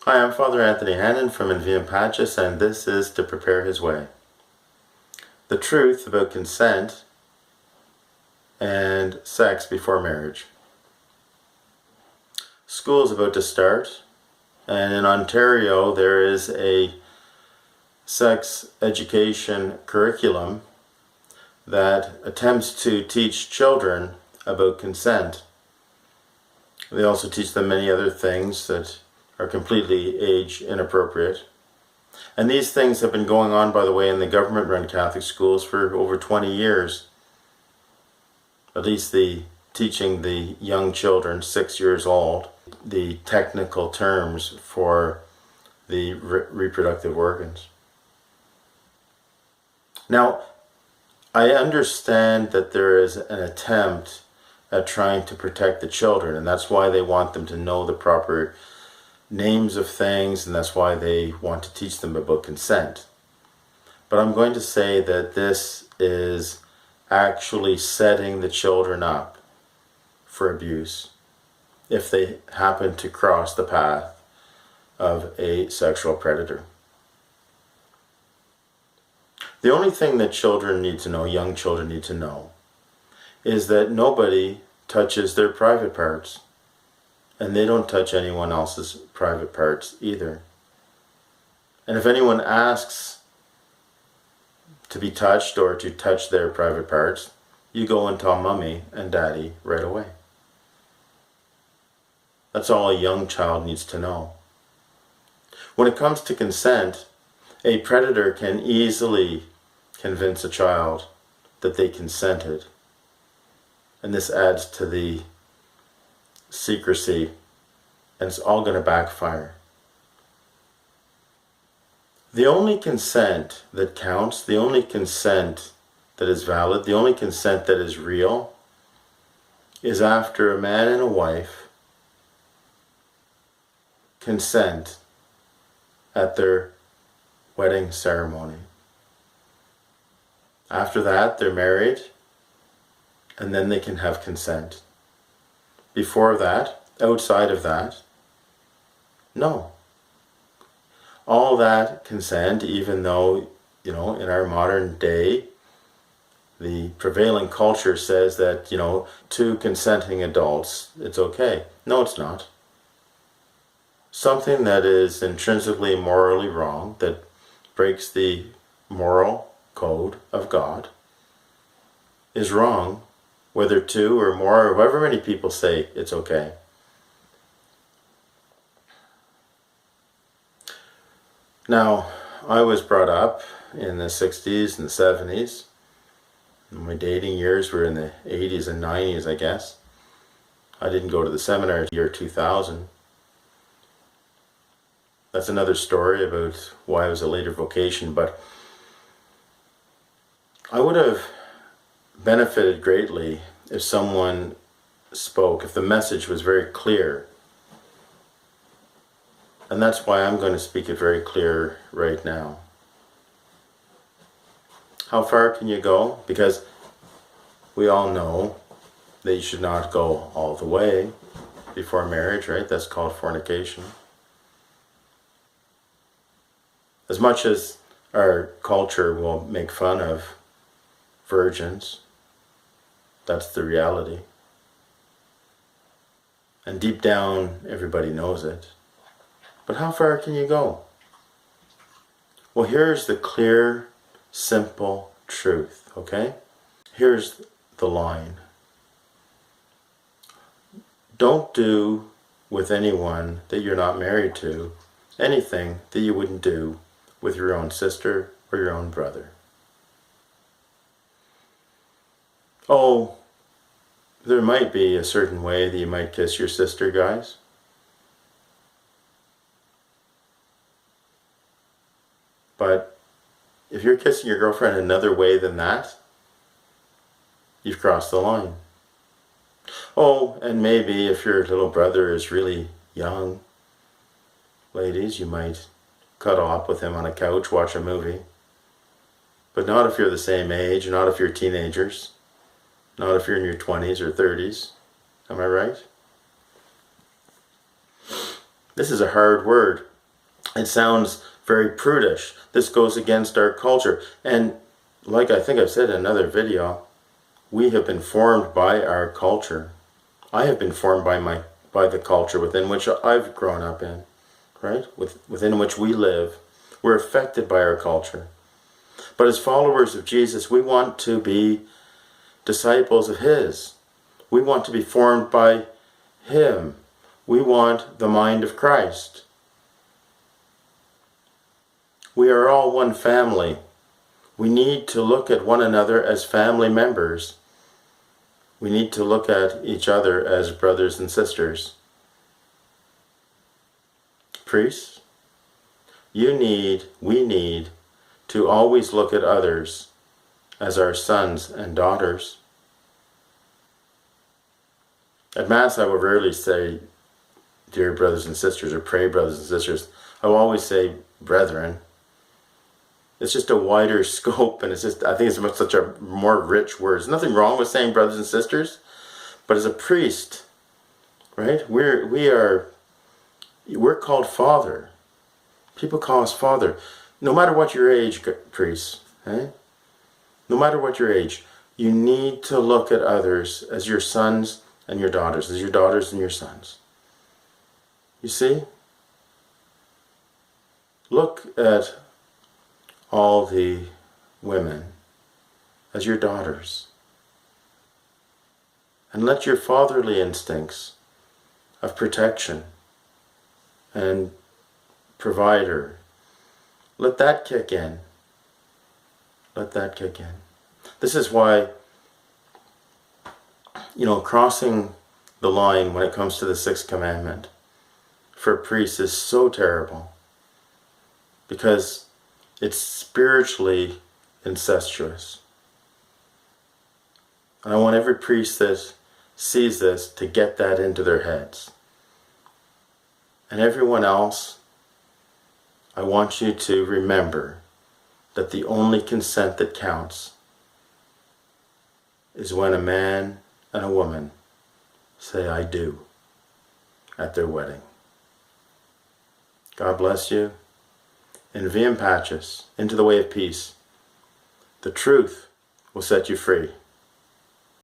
Hi, I'm Father Anthony Hannon from Viam Pacis, and this is To Prepare His Way. The truth about consent and sex before marriage. School is about to start, and in Ontario there is a sex education curriculum that attempts to teach children about consent. They also teach them many other things that are completely age inappropriate. And these things have been going on, by the way, in the government-run Catholic schools for over 20 years. At least teaching the young children, 6 years old, the technical terms for the reproductive organs. Now, I understand that there is an attempt at trying to protect the children, and that's why they want them to know the proper names of things, and that's why they want to teach them about consent. But I'm going to say that this is actually setting the children up for abuse if they happen to cross the path of a sexual predator. The only thing that children need to know, young children need to know, is that nobody touches their private parts. And they don't touch anyone else's private parts either. And if anyone asks to be touched or to touch their private parts, you go and tell mommy and daddy right away. That's all a young child needs to know. When it comes to consent, a predator can easily convince a child that they consented. And this adds to the secrecy, and it's all going to backfire. The only consent that counts, the only consent that is valid, the only consent that is real, is after a man and a wife consent at their wedding ceremony. After that, they're married, and then they can have consent. Before that, outside of that, no. All that consent, even though, in our modern day, the prevailing culture says that, two consenting adults, it's okay. No, it's not. Something that is intrinsically morally wrong, that breaks the moral code of God, is wrong, whether two or more, or however many people say it's okay. Now, I was brought up in the 60s and 70s. My dating years were in the 80s and 90s, I guess. I didn't go to the seminary until the year 2000. That's another story about why I was a later vocation, but I would have benefited greatly if someone spoke, if the message was very clear. And that's why I'm going to speak it very clear right now. How far can you go? Because we all know that you should not go all the way before marriage, right? That's called fornication. As much as our culture will make fun of virgins, that's the reality. And deep down, everybody knows it. But how far can you go? Well, here's the clear, simple truth, okay? Here's the line. Don't do with anyone that you're not married to anything that you wouldn't do with your own sister or your own brother. Oh, there might be a certain way that you might kiss your sister, guys. But if you're kissing your girlfriend another way than that, you've crossed the line. Oh, and maybe if your little brother is really young, ladies, you might cuddle up with him on a couch, watch a movie. But not if you're the same age, not if you're teenagers. Not if you're in your 20s or 30s. Am I right? This is a hard word. It sounds very prudish. This goes against our culture. And like I think I've said in another video, we have been formed by our culture. I have been formed by the culture within which I've grown up in, right? Within which we live. We're affected by our culture. But as followers of Jesus, we want to be disciples of His. We want to be formed by Him. We want the mind of Christ. We are all one family. We need to look at one another as family members. We need to look at each other as brothers and sisters. Priests, we need to always look at others as our sons and daughters. At Mass, I will rarely say, dear brothers and sisters, or pray brothers and sisters. I will always say, brethren. It's just a wider scope, and I think it's such a more rich word. There's nothing wrong with saying brothers and sisters, but as a priest, right, we're called Father. People call us Father. No matter what your age, priests, eh? No matter what your age, you need to look at others as your sons and your daughters, as your daughters and your sons. You see? Look at all the women as your daughters. And let your fatherly instincts of protection and provider, let that kick in. Let that kick in. This is why, crossing the line when it comes to the sixth commandment for a priest is so terrible, because it's spiritually incestuous. And I want every priest that sees this to get that into their heads. And everyone else, I want you to remember that the only consent that counts is when a man and a woman say, I do, at their wedding. God bless you. In Viam Pacis, into the way of peace. The truth will set you free.